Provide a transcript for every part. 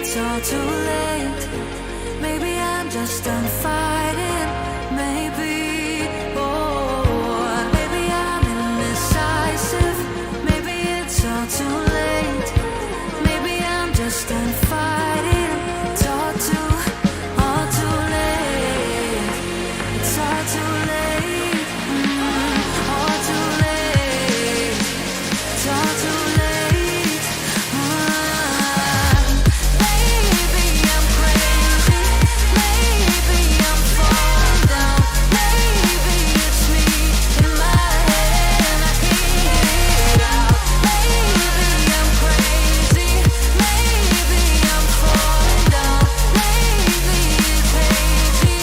it's all too late. Maybe I'm just done fighting. Maybe, oh, maybe I'm indecisive. Maybe it's all too late. Maybe I'm just done fighting. It's all too late. It's all too late. All too late. It's all too late. Maybe I'm crazy. Maybe I'm falling down. Maybe it's me in my head and I can't get it out. Maybe I'm crazy. Maybe I'm falling down. Maybe it's hazy.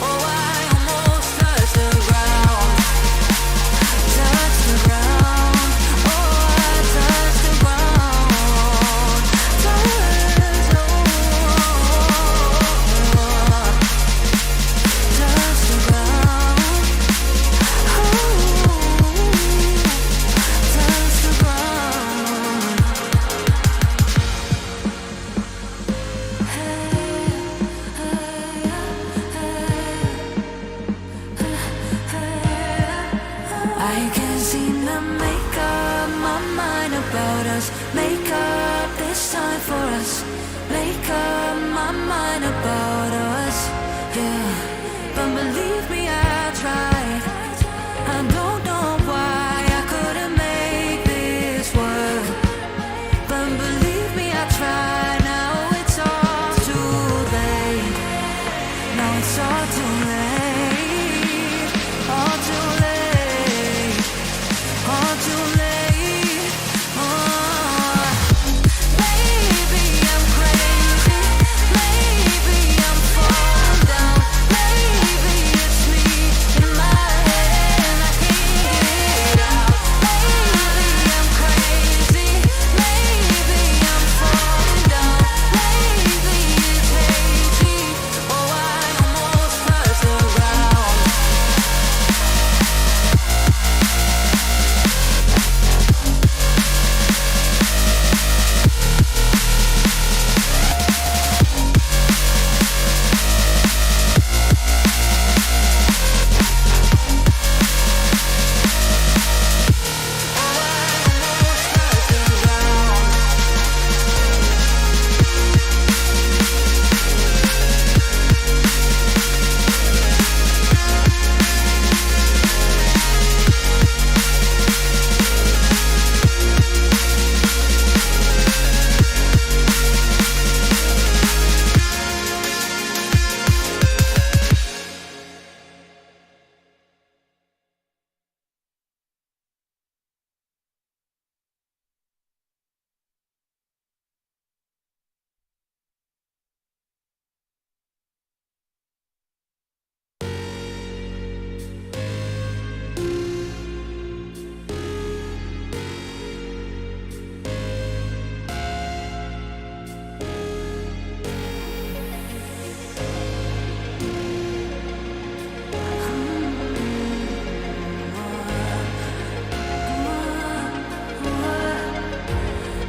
Oh, I almost touched the ground. Touched the ground. Oh, I touched the ground. Touched the ground. Touched the ground. Touched the ground. I can't seem to make up my mind about us. Make up this time for us. Make up my mind about us. Yeah, but believe me, I tried. I don't know why I couldn't make this work. But believe me, I tried. Now it's all too late. Now it's all too late. All too late. All too late. Oh, maybe I'm crazy. Maybe I'm falling down. Maybe it's me in my head and I can't get it out. Maybe I'm crazy. Maybe I'm falling down. Maybe it's hazy. Oh, I almost touched the ground.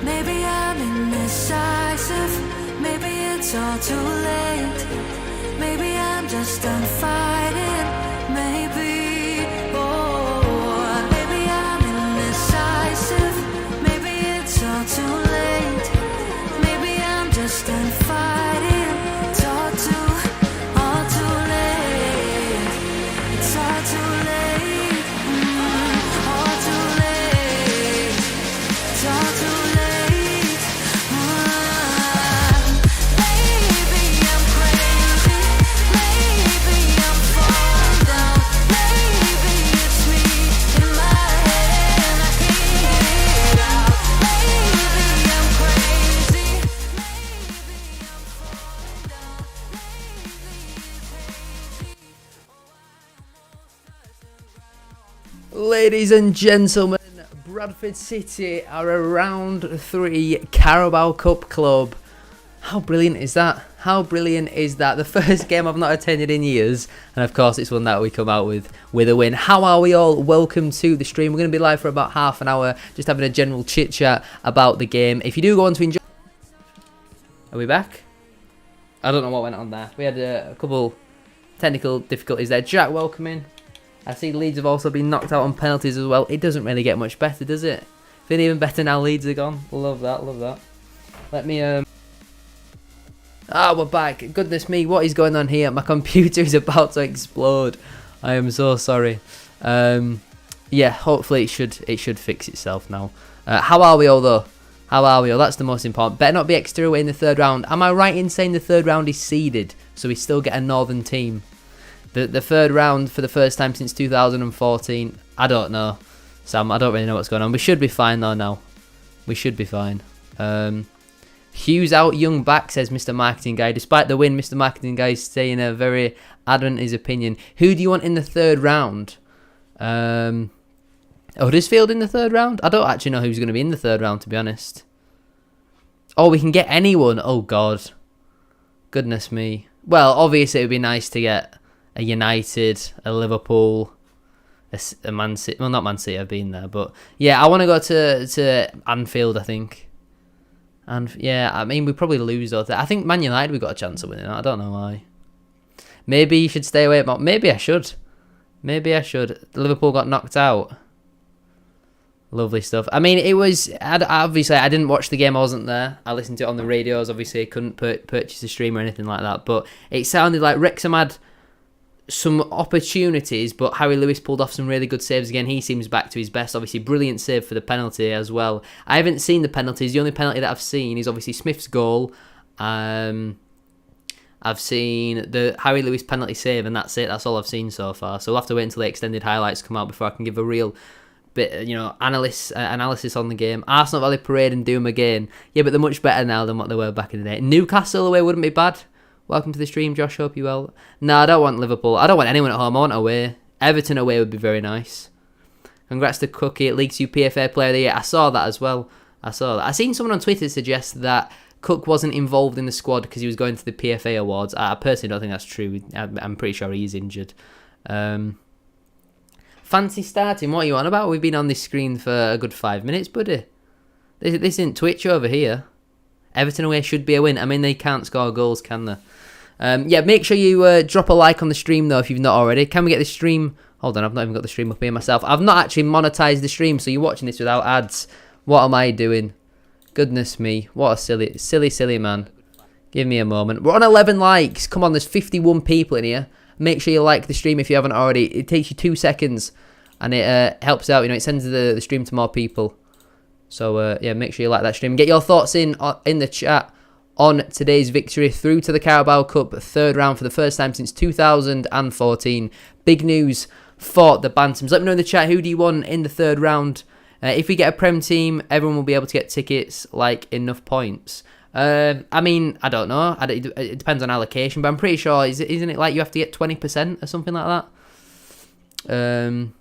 Maybe I'm indecisive. Maybe it's all too late. Maybe I'm just done fighting. Maybe, oh, maybe I'm indecisive. Maybe it's all too late. Maybe I'm just done fighting. It's all too late. It's all too late. All too late. It's all too late. Maybe I'm crazy. Maybe I'm falling down. Maybe it's me in my head and I can't get it out. Maybe I'm crazy. Maybe I'm falling down. Maybe it's hazy. Ladies and gentlemen, Bradford City are a round 3 Carabao Cup club. How brilliant is that? How brilliant is that? The first game I've not attended in years, and of course it's one that we come out with a win. How are we all? Welcome to the stream. We're going to be live for about half an hour, just having a general chit chat about the game. If you do go on to enjoy... Are we back? I don't know what went on there. We had a couple technical difficulties there. Jack, welcome in. I see Leeds have also been knocked out on penalties as well. It doesn't really get much better, does it? Feeling even better now Leeds are gone. Love that, love that. Let me, we're back. Goodness me, what is going on here? My computer is about to explode. I am so sorry. Yeah, hopefully it should fix itself now. How are we all, though? How are we all? That's the most important. Better not be Exeter away in the third round. Am I right in saying the third round is seeded, so we still get a northern team? The third round for the first time since 2014. I don't know, Sam. I don't really know what's going on. We should be fine though now. We should be fine. Hughes out, Young back, says Mr. Marketing Guy. Despite the win, Mr. Marketing Guy is staying very adamant in his opinion. Who do you want in the third round? Huddersfield in the third round? I don't actually know who's going to be in the third round, to be honest. Oh, we can get anyone. Oh, God. Goodness me. Well, obviously, it would be nice to get a United, a Liverpool, a Man City. Well, not Man City, I've been there. But, yeah, I want to go to Anfield, I think. And, yeah, I mean, we probably lose, though. I think Man United, we got a chance of winning. I don't know why. Maybe you should stay away. Maybe I should. Maybe I should. Liverpool got knocked out. Lovely stuff. I mean, it was... Obviously, I didn't watch the game. I wasn't there. I listened to it on the radios. Obviously, I couldn't purchase a stream or anything like that. But it sounded like Wrexham had some opportunities, but Harry Lewis pulled off some really good saves again. He seems back to his best. Obviously, brilliant save for the penalty as well. I haven't seen the penalties. The only penalty that I've seen is obviously Smith's goal. I've seen the Harry Lewis penalty save, and that's it. That's all I've seen so far. So we'll have to wait until the extended highlights come out before I can give a real bit, analysis on the game. Arsenal Valley Parade and do them again. Yeah, but they're much better now than what they were back in the day. Newcastle away wouldn't be bad. Welcome to the stream, Josh. Hope you well. No, I don't want Liverpool. I don't want anyone at home. I want away. Everton away would be very nice. Congrats to Cookie. It leaks you PFA Player of the Year. I saw that as well. I seen someone on Twitter suggest that Cook wasn't involved in the squad because he was going to the PFA Awards. I personally don't think that's true. I'm pretty sure he's injured. Fancy starting? What are you on about? We've been on this screen for a good 5 minutes, buddy. This isn't Twitch over here. Everton away should be a win. I mean, they can't score goals, can they? Yeah, make sure you drop a like on the stream, though, if you've not already. Can we get the stream... Hold on, I've not even got the stream up here myself. I've not actually monetized the stream, so you're watching this without ads. What am I doing? Goodness me. What a silly man. Give me a moment. We're on 11 likes. Come on, there's 51 people in here. Make sure you like the stream if you haven't already. It takes you 2 seconds, and it helps out. You know, it sends the stream to more people. So, yeah, make sure you like that stream. Get your thoughts in the chat on today's victory through to the Carabao Cup third round for the first time since 2014. Big news for the Bantams. Let me know in the chat, who do you want in the third round? If we get a Prem team, everyone will be able to get tickets, like enough points. I mean, I don't know. It depends on allocation, but I'm pretty sure, isn't it like you have to get 20% or something like that?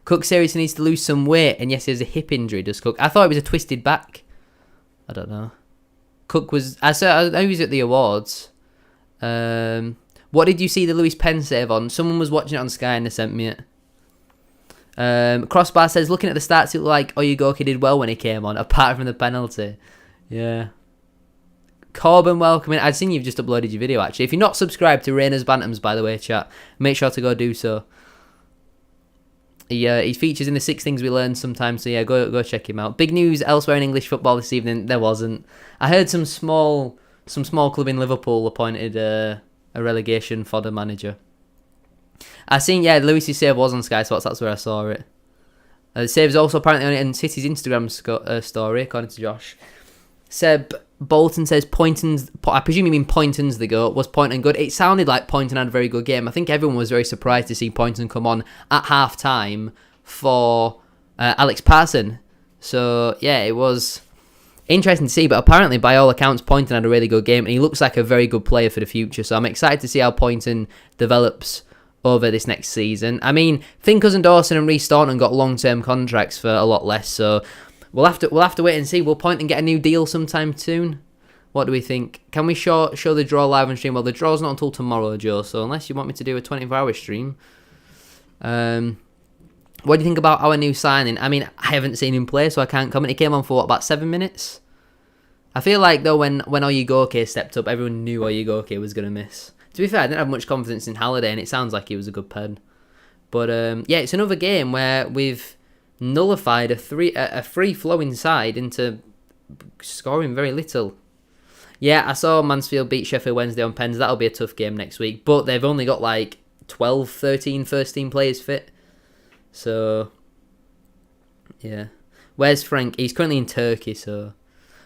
Cook seriously needs to lose some weight, and yes, he has a hip injury, does Cook? I thought it was a twisted back. I don't know. Cook was... I know he was at the awards. What did you see the Lewis Penn save on? Someone was watching it on Sky and they sent me it. Crossbar says, looking at the stats, it looked like Oyugoki did well when he came on, apart from the penalty. Yeah. Corbin, welcome in. I've seen you've just uploaded your video, actually. If you're not subscribed to Rainer's Bantams, by the way, chat, make sure to go do so. He features in the 6 Things We Learned sometimes, so yeah, go check him out. Big news elsewhere in English football this evening. There wasn't. I heard some small club in Liverpool appointed a relegation fodder manager. I seen, yeah, Lewis's save was on Sky Sports. That's where I saw it. The save is also apparently on City's Instagram story, according to Josh. Seb Bolton says Poynton's, I presume you mean Poynton's the goat. Was Poynton good? It sounded like Poynton had a very good game. I think everyone was very surprised to see Poynton come on at half time for Alex Parson. So yeah, it was interesting to see, but apparently by all accounts Poynton had a really good game and he looks like a very good player for the future. So I'm excited to see how Poynton develops over this next season. I mean, Finn Cousin-Dawson and Reece Staunton got long-term contracts for a lot less, so We'll have to wait and see. Will Poynton get a new deal sometime soon? What do we think? Can we show the draw live on stream? Well, the draw's not until tomorrow, Joe, so unless you want me to do a 24-hour stream. What do you think about our new signing? I mean, I haven't seen him play, so I can't comment. He came on for, what, about 7 minutes? I feel like, though, when Oyegoke stepped up, everyone knew Oyegoke was going to miss. To be fair, I didn't have much confidence in Halliday, and it sounds like he was a good pen. But, yeah, it's another game where we've nullified a free-flowing side into scoring very little. Yeah, I saw Mansfield beat Sheffield Wednesday on pens. That'll be a tough game next week. But they've only got, 12, 13 first-team players fit. So, yeah. Where's Frank? He's currently in Turkey, so...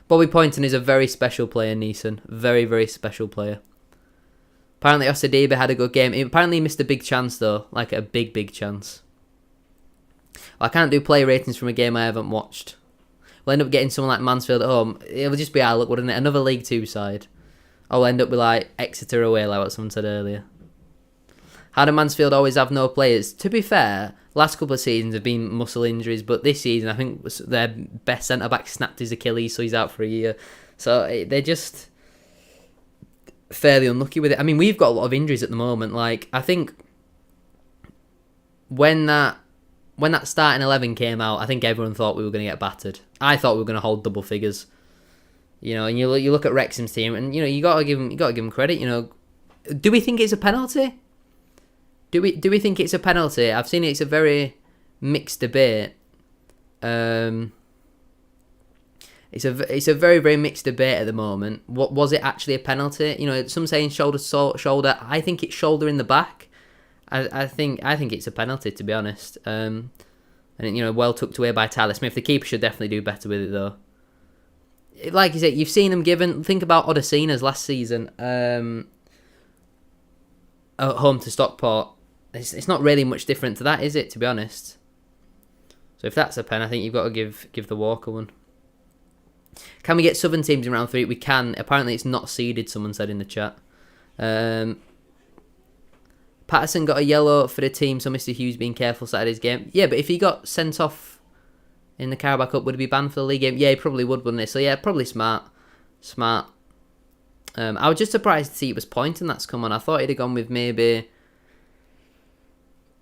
Bobby Poynton is a very special player, Neeson. Very, very special player. Apparently, Osadibe had a good game. Apparently, he missed a big chance, though. Like, a big, big chance. I can't do play ratings from a game I haven't watched. We'll end up getting someone like Mansfield at home. It'll just be our luck, wouldn't it? Another League 2 side. I'll end up with, Exeter away, like what someone said earlier. How do Mansfield always have no players? To be fair, last couple of seasons have been muscle injuries, but this season I think their best centre-back snapped his Achilles, so he's out for a year. So they're just fairly unlucky with it. I mean, we've got a lot of injuries at the moment. I think when that starting 11 came out, I think everyone thought we were going to get battered. I thought we were going to hold double figures. And you look at Wrexham's team, and you got to give them credit. Do we think it's a penalty? Do we think it's a penalty? I've seen it's a very mixed debate. It's a very, very mixed debate at the moment. What was it actually a penalty? Some saying shoulder. I think it's shoulder in the back. I think it's a penalty, to be honest. And well tucked away by Tyler Smith. The keeper should definitely do better with it, though. Like you said, you've seen him given. Think about Odesina's last season. At home to Stockport. It's not really much different to that, is it, to be honest? So if that's a pen, I think you've got to give the Walker one. Can we get Southern teams in round 3? We can. Apparently it's not seeded, someone said in the chat. Patterson got a yellow for the team, so Mr. Hughes being careful Saturday's game. Yeah, but if he got sent off in the Carabao Cup, would he be banned for the league game? Yeah, he probably would, wouldn't he? So yeah, probably smart. I was just surprised to see it was Poynton that's come on. I thought he'd have gone with maybe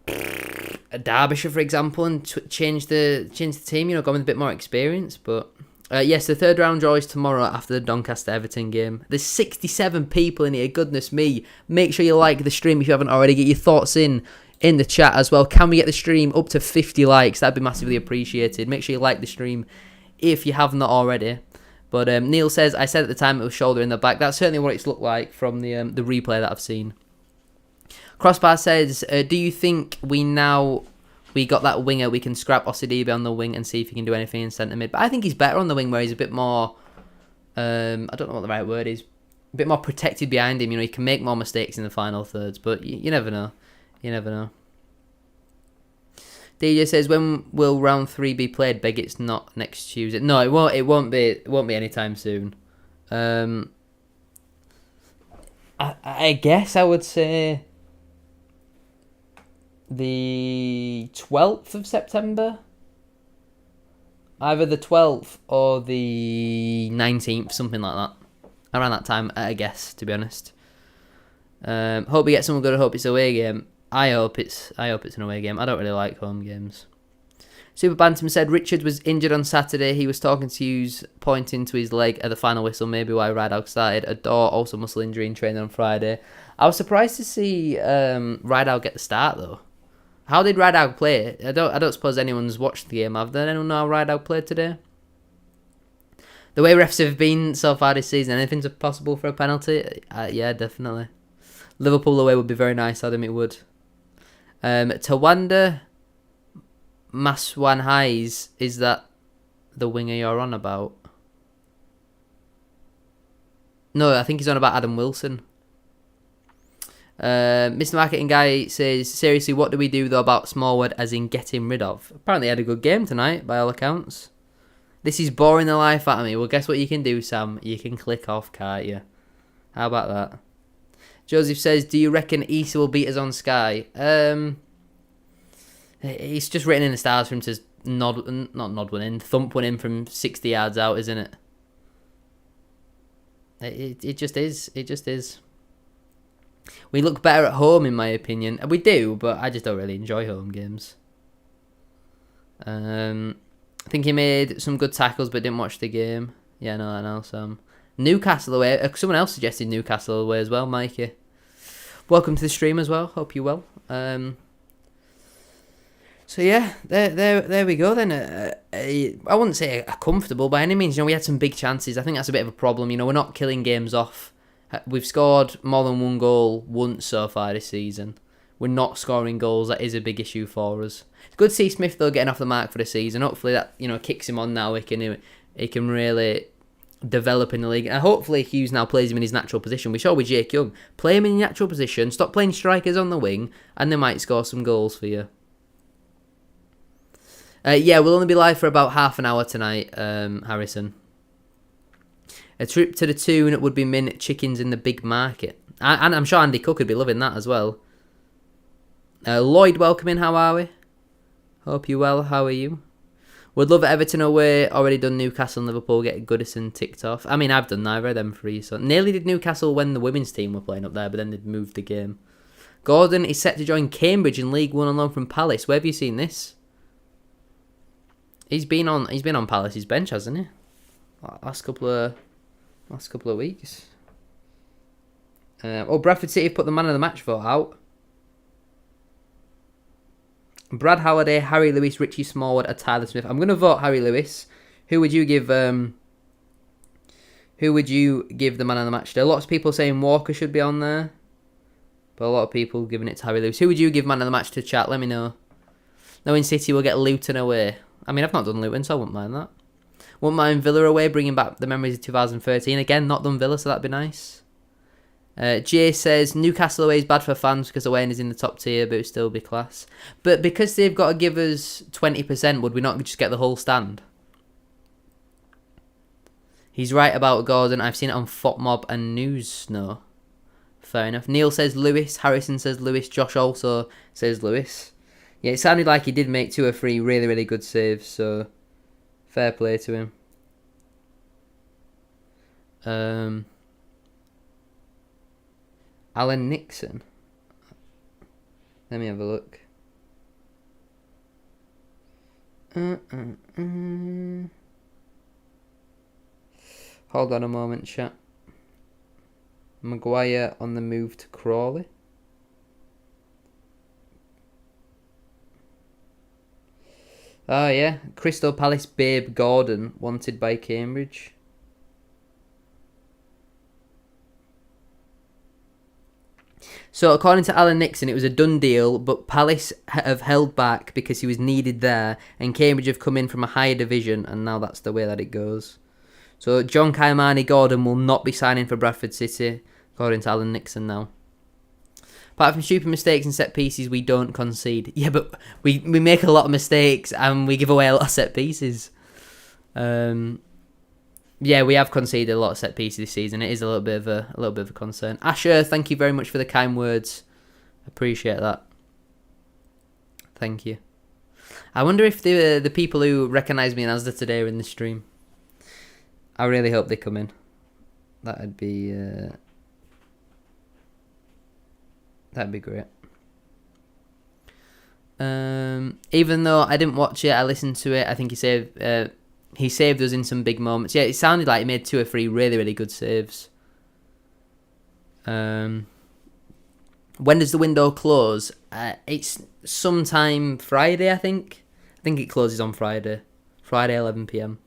a Derbyshire, for example, and change the team. Gone with a bit more experience. But yes, the third round draw is tomorrow after the Doncaster Everton game. There's 67 people in here. Goodness me! Make sure you like the stream if you haven't already. Get your thoughts in the chat as well. Can we get the stream up to 50 likes? That'd be massively appreciated. Make sure you like the stream if you have not already. But Neil says, I said at the time it was shoulder in the back. That's certainly what it's looked like from the replay that I've seen. Crossbar says, do you think we got that winger, we can scrap Osadibe on the wing and see if he can do anything in centre mid? But I think he's better on the wing where he's a bit more, I don't know what the right word is, a bit more protected behind him. He can make more mistakes in the final thirds, but you never know. You never know. DJ says, when will round 3 be played? Beg it's not next Tuesday. No, it won't. It won't be anytime soon. I guess I would say the 12th of September. Either the 12th or the 19th, something like that. Around that time, I guess, to be honest. Hope we get someone good. I hope it's a away game. I hope it's an away game. I don't really like home games. Super Bantam said Richard was injured on Saturday. He was talking to Hughes, pointing to his leg at the final whistle, maybe why Rideout started. Adore, also muscle injury in training on Friday. I was surprised to see Rideout get the start, though. How did Rideout play? I don't suppose anyone's watched the game, have they? Anyone know how Rideout played today? The way refs have been so far this season, anything's possible for a penalty? Yeah, definitely. Liverpool away would be very nice, Adam, it would. Tawanda Maswanhais, is that the winger you're on about? No, I think he's on about Adam Wilson. Mr. Marketing Guy says, seriously, what do we do though about Smallwood as in getting rid of? Apparently he had a good game tonight, by all accounts. This is boring the life out of me. Well, guess what you can do, Sam? You can click off, can't you? How about that? Joseph says, do you reckon Issa will beat us on Sky? It's just written in the stars for him to thump one in from 60 yards out, isn't it? It just is. It just is. We look better at home, in my opinion. We do, but I just don't really enjoy home games. I think he made some good tackles, but didn't watch the game. Yeah, no, I know. So, Newcastle away. Someone else suggested Newcastle away as well, Mikey. Welcome to the stream as well. Hope you're well. So yeah, there we go then. I wouldn't say a comfortable by any means. We had some big chances. I think that's a bit of a problem. We're not killing games off. We've scored more than one goal once so far this season. We're not scoring goals. That is a big issue for us. It's good to see Smith though getting off the mark for the season. Hopefully that kicks him on now. He can really develop in the league. And hopefully Hughes now plays him in his natural position. We saw with Jake Young. Play him in your natural position. Stop playing strikers on the wing, and they might score some goals for you. Yeah, we'll only be live for about half an hour tonight, Harrison. A trip to the tune would be mint chickens in the big market. And I'm sure Andy Cook would be loving that as well. Lloyd, welcome in. How are we? Hope you're well. How are you? Would love Everton away. Already done Newcastle and Liverpool. Get Goodison ticked off. I mean, I've done neither of them three. So nearly did Newcastle when the women's team were playing up there, but then they'd moved the game. Gordon is set to join Cambridge in League One on loan from Palace. Where have you seen this? He's been on Palace's bench, hasn't he? Last couple of weeks. Bradford City put the man of the match vote out. Brad Halliday, Harry Lewis, Richie Smallwood, or Tyler Smith. I'm going to vote Harry Lewis. Who would you give? Who would you give the man of the match to? Lots of people saying Walker should be on there, but a lot of people giving it to Harry Lewis. Who would you give man of the match to? Chat. Let me know. Knowing City will get Luton away. I mean, I've not done Luton, so I wouldn't mind that. Wouldn't mind Villa away, bringing back the memories of 2013. Again, not done Villa, so that'd be nice. Jay says, Newcastle away is bad for fans because away is in the top tier, but it would still be class. But because they've got to give us 20%, would we not just get the whole stand? He's right about Gordon. I've seen it on FotMob and News. No. Fair enough. Neil says Lewis. Harrison says Lewis. Josh also says Lewis. Yeah, it sounded like he did make 2 or 3 really, really good saves, so fair play to him. Alan Nixon. Let me have a look. Hold on a moment, chat. Maguire on the move to Crawley. Oh yeah, Crystal Palace Babe Gordon wanted by Cambridge. So according to Alan Nixon, it was a done deal, but Palace have held back because he was needed there, and Cambridge have come in from a higher division, and now that's the way that it goes. So John Kaimani Gordon will not be signing for Bradford City, according to Alan Nixon now. Apart from stupid mistakes and set pieces, we don't concede. Yeah, but we make a lot of mistakes and we give away a lot of set pieces. Yeah, we have conceded a lot of set pieces this season. It is a little bit of a concern. Asher, thank you very much for the kind words. Appreciate that. Thank you. I wonder if the people who recognise me in Asda today are in the stream. I really hope they come in. That'd be great. Even though I didn't watch it, I listened to it. I think he saved us in some big moments. Yeah, it sounded like he made 2 or 3 really, really good saves. When does the window close? It's sometime Friday, I think. I think it closes on Friday. Friday, 11 p.m.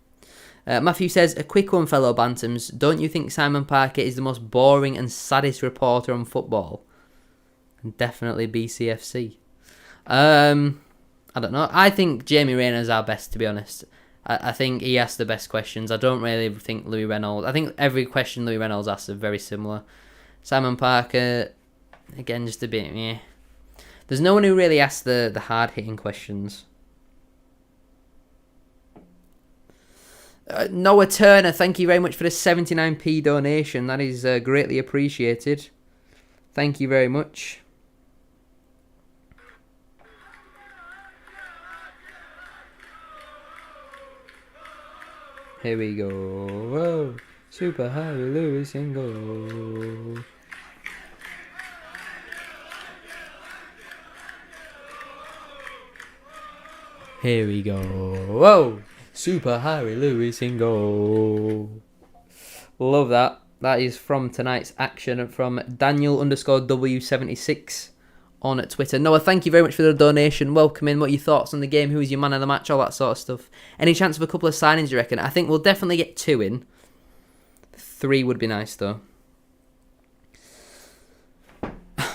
Matthew says, a quick one, fellow Bantams. Don't you think Simon Parker is the most boring and saddest reporter on football? And definitely BCFC. I don't know. I think Jamie Rayner's our best, to be honest. I think he asks the best questions. I don't really think Louis Reynolds... I think every question Louis Reynolds asks are very similar. Simon Parker, again, just a bit... Yeah. There's no one who really asks the hard-hitting questions. Noah Turner, thank you very much for the 79p donation. That is greatly appreciated. Thank you very much. Here we go. Whoa. Super Harry Lewis in goal. Here we go. Whoa. Super Harry Lewis in goal. Love that. That is from tonight's action from Daniel_W76 on Twitter. Noah, thank you very much for the donation. Welcome in. What are your thoughts on the game? Who is your man of the match? All that sort of stuff. Any chance of a couple of signings, you reckon? I think we'll definitely get 2 in. 3 would be nice, though.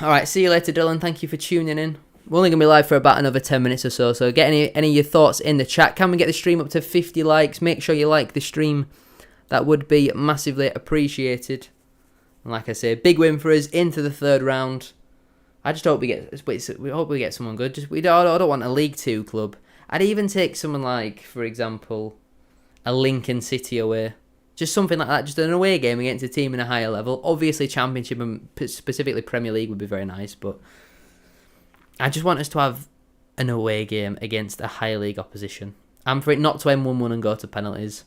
Alright, see you later, Dylan. Thank you for tuning in. We're only going to be live for about another 10 minutes or so, so get any of your thoughts in the chat. Can we get the stream up to 50 likes? Make sure you like the stream. That would be massively appreciated. And like I say, big win for us into the 3rd round. I just hope we get someone good. I don't want a League 2 club. I'd even take someone like, for example, a Lincoln City away. Just something like that. Just an away game against a team in a higher level. Obviously, Championship and specifically Premier League would be very nice, but I just want us to have an away game against a higher league opposition. I'm for it not to end 1-1 and go to penalties.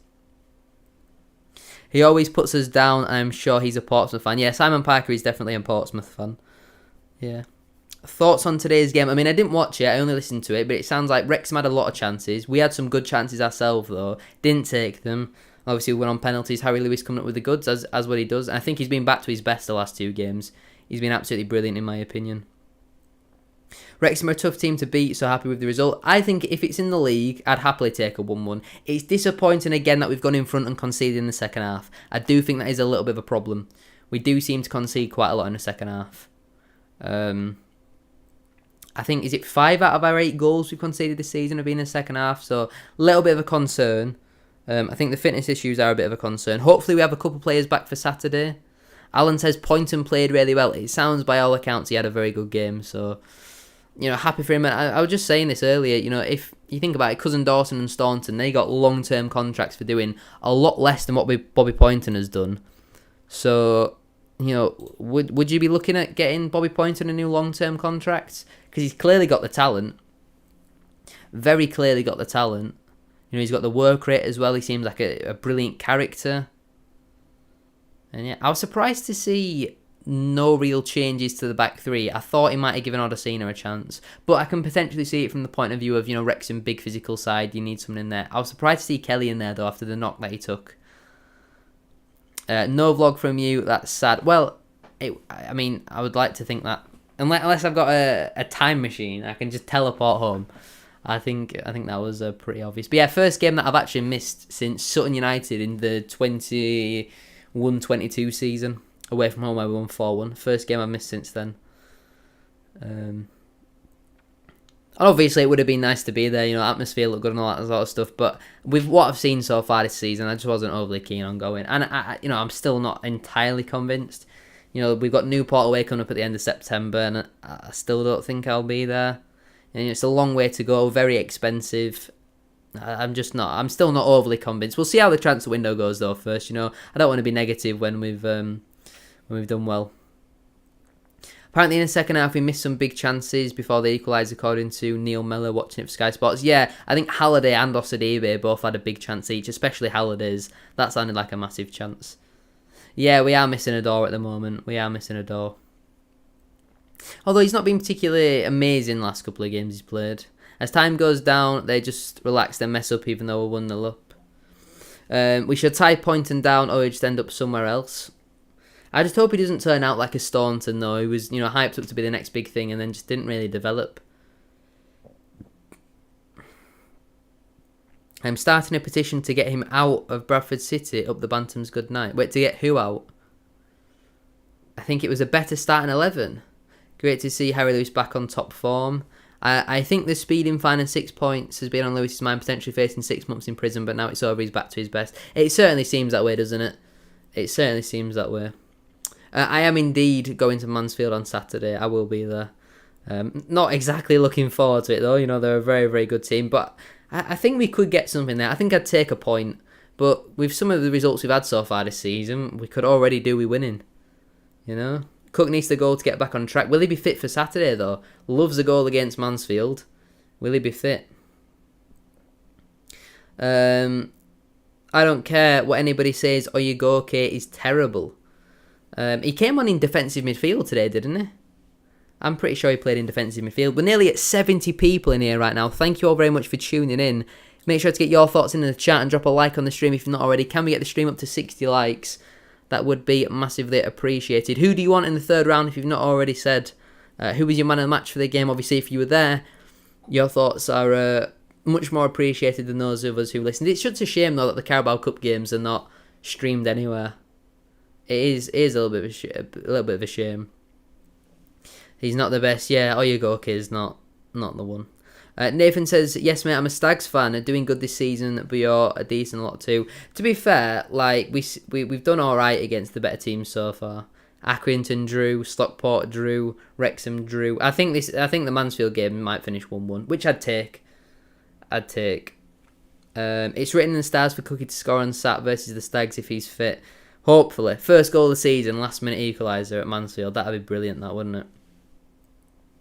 He always puts us down. I'm sure he's a Portsmouth fan. Yeah, Simon Parker is definitely a Portsmouth fan. Yeah. Thoughts on today's game? I mean, I didn't watch it. I only listened to it. But it sounds like Wrexham had a lot of chances. We had some good chances ourselves, though. Didn't take them. Obviously, we went on penalties. Harry Lewis coming up with the goods, as what he does. And I think he's been back to his best the last 2 games. He's been absolutely brilliant, in my opinion. Wrexham are a tough team to beat, so happy with the result. I think if it's in the league, I'd happily take a 1-1. It's disappointing again that we've gone in front and conceded in the second half. I do think that is a little bit of a problem. We do seem to concede quite a lot in the second half. I think, is it 5 out of our 8 goals we've conceded this season have been in the second half, so a little bit of a concern. I think the fitness issues are a bit of a concern. Hopefully we have a couple of players back for Saturday. Alan says Poynton played really well. It sounds by all accounts he had a very good game, so happy for him. And I was just saying this earlier, if you think about it, Cousin Dawson and Staunton, they got long-term contracts for doing a lot less than what Bobby Poynton has done. So, would you be looking at getting Bobby Poynton a new long-term contract? Because he's clearly got the talent. Very clearly got the talent. He's got the work rate as well. He seems like a brilliant character. And yeah, I was surprised to see no real changes to the back 3. I thought he might have given Odesina a chance. But I can potentially see it from the point of view of, Wrexham, big physical side. You need someone in there. I was surprised to see Kelly in there, though, after the knock that he took. No vlog from you. That's sad. Well, I would like to think that. Unless I've got a time machine, I can just teleport home. I think that was pretty obvious. But yeah, first game that I've actually missed since Sutton United in the 21-22 season. Away from home, I won 4-1. First game I've missed since then. And obviously, it would have been nice to be there. Atmosphere looked good and all that sort of stuff. But with what I've seen so far this season, I just wasn't overly keen on going. And I'm still not entirely convinced. We've got Newport away coming up at the end of September, and I still don't think I'll be there. And it's a long way to go, very expensive. I'm still not overly convinced. We'll see how the transfer window goes though first. I don't want to be negative when we've done well. Apparently in the second half we missed some big chances before they equalised, according to Neil Mellor watching it for Sky Sports. Yeah, I think Halliday and Osadibe both had a big chance each, especially Halliday's. That sounded like a massive chance. Yeah, we are missing a door at the moment. We are missing a door. Although he's not been particularly amazing last couple of games he's played. As time goes down, they just relax and mess up even though we're 1-0 up. We should tie Poynton down or he'll just end up somewhere else. I just hope he doesn't turn out like a Staunton though. He was, hyped up to be the next big thing and then just didn't really develop. I'm starting a petition to get him out of Bradford City up the Bantams good night. Wait, to get who out? I think it was a better starting 11. Great to see Harry Lewis back on top form. I think the speed in finding 6 points has been on Lewis's mind, potentially facing 6 months in prison, but now it's over, he's back to his best. It certainly seems that way, doesn't it? It certainly seems that way. I am indeed going to Mansfield on Saturday. I will be there. Not exactly looking forward to it, though. They're a very, very good team, but I think we could get something there. I think I'd take a point, but with some of the results we've had so far this season, we could already do with winning. Cook needs the goal to get back on track. Will he be fit for Saturday, though? Loves a goal against Mansfield. Will he be fit? I don't care what anybody says. Oyegoke is terrible. He came on in defensive midfield today, didn't he? I'm pretty sure he played in defensive midfield. We're nearly at 70 people in here right now. Thank you all very much for tuning in. Make sure to get your thoughts in the chat and drop a like on the stream if you're not already. Can we get the stream up to 60 likes? That would be massively appreciated. Who do you want in the third round if you've not already said? Who was your man of the match for the game? Obviously, if you were there, your thoughts are much more appreciated than those of us who listened. It's just a shame, though, that the Carabao Cup games are not streamed anywhere. It is a little bit of a shame. He's not the best. Yeah, Oyagoke is not the one. Nathan says, yes, mate, I'm a Stags fan. Doing good this season, but you're a decent lot too. To be fair, like we've done all right against the better teams so far. Accrington drew, Stockport drew, Wrexham drew. I think the Mansfield game might finish 1-1, which I'd take. It's written in the stars for Cookie to score on Sat versus the Stags if he's fit. Hopefully, first goal of the season, last minute equaliser at Mansfield. That'd be brilliant, that wouldn't it?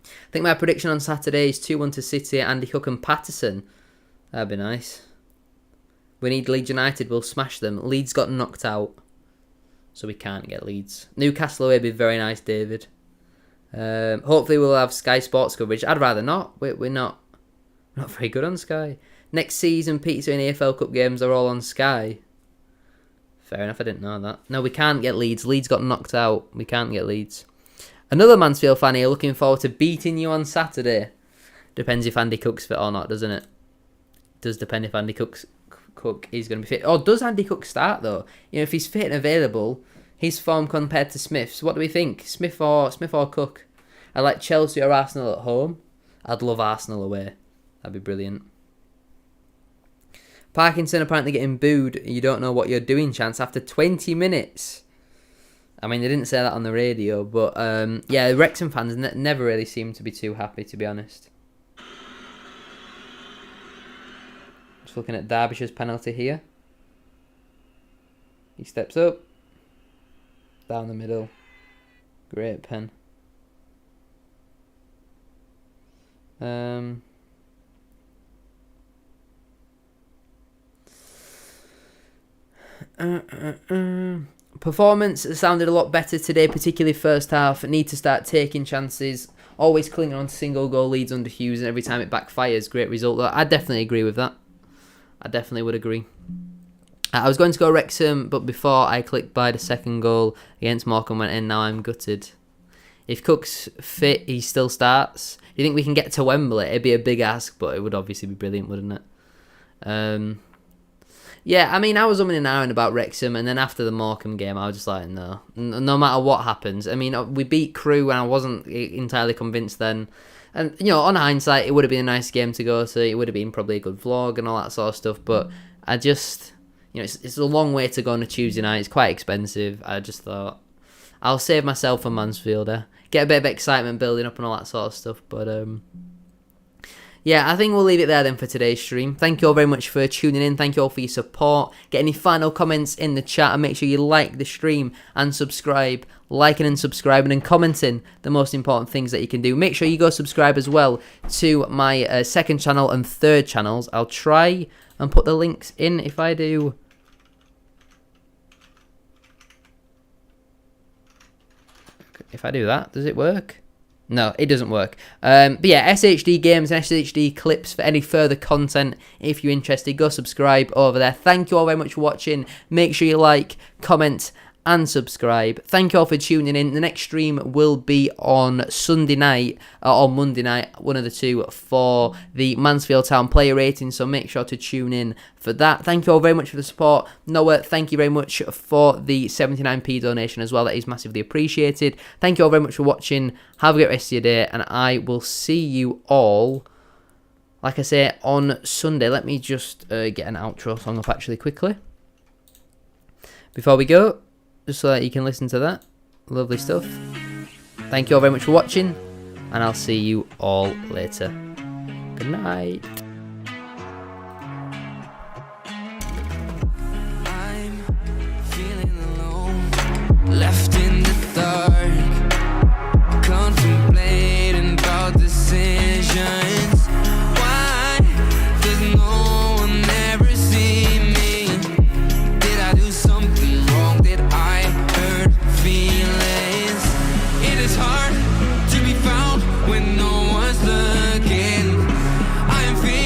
I think my prediction on Saturday is 2-1 to City, Andy Cook and Patterson. That'd be nice. We need Leeds United, we'll smash them. Leeds got knocked out, so we can't get Leeds. Newcastle away would be very nice, David. Hopefully we'll have Sky Sports coverage. I'd rather not. We're not very good on Sky. Next season, pizza and AFL Cup games are all on Sky. Fair enough, I didn't know that. No, we can't get Leeds. Leeds got knocked out. We can't get Leeds. Another Mansfield fan here looking forward to beating you on Saturday. Depends if Andy Cook's fit or not, doesn't it? Does depend if Andy Cook is going to be fit. Or does Andy Cook start, though? You know, if he's fit and available, his form compared to Smith's. What do we think? Smith or Cook? I like Chelsea or Arsenal at home. I'd love Arsenal away. That'd be brilliant. Parkinson apparently getting booed. You don't know what you're doing, chance, after 20 minutes. I mean, they didn't say that on the radio, but yeah, Wrexham fans never really seem to be too happy, to be honest. Just looking at Derbyshire's penalty here. He steps up. Down the middle. Great pen. Performance sounded a lot better today, particularly first half. Need to start taking chances. Always clinging on to single goal leads under Hughes, and every time it backfires, great result. I definitely agree with that. I definitely would agree. I was going to go Wrexham, but before I clicked by the second goal against Morecambe went in, now I'm gutted. If Cook's fit, he still starts. Do you think we can get to Wembley? It'd be a big ask, but it would obviously be brilliant, wouldn't it? Yeah, I mean, I was umming and ahhing about Wrexham, and then after the Morecambe game, I was just like, no matter what happens. I mean, we beat Crewe, and I wasn't entirely convinced then. And, you know, on hindsight, it would have been a nice game to go to. It would have been probably a good vlog and all that sort of stuff, but I just, you know, it's a long way to go on a Tuesday night. It's quite expensive. I just thought, I'll save myself for Mansfielder. Get a bit of excitement building up and all that sort of stuff, but yeah, I think we'll leave it there then for today's stream. Thank you all very much for tuning in. Thank you all for your support. Get any final comments in the chat, and make sure you like the stream and subscribe. Liking and subscribing and commenting, the most important things that you can do. Make sure you go subscribe as well to my second channel and third channels. I'll try and put the links in if I do. If I do that, does it work? No, it doesn't work. But yeah, SHD games and SHD clips for any further content. If you're interested, go subscribe over there. Thank you all very much for watching. Make sure you like, comment, and subscribe. Thank you all for tuning in. The next stream will be on Sunday night or Monday night, one of the two, for the Mansfield Town player rating, so make sure to tune in for that. Thank you all very much for the support. Noah, thank you very much for the 79p donation as well. That is massively appreciated. Thank you all very much for watching. Have a great rest of your day, and I will see you all, like I say, on Sunday. Let me just get an outro song up actually quickly before we go, just so that you can listen to that. Lovely stuff. Thank you all very much for watching, and I'll see you all later. Good night. I'm feeling alone, left in the dark, contemplating about decisions. Why does no one ever see me? Did I do something wrong? Did I hurt feelings? It is hard to be found when no one's looking. I am feeling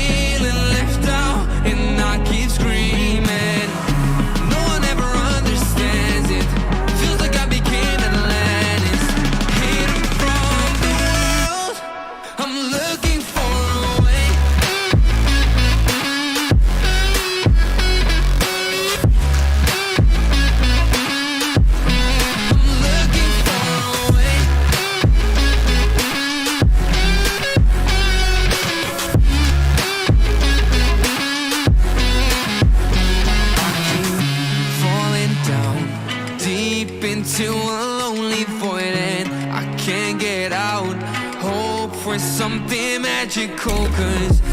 magical, cause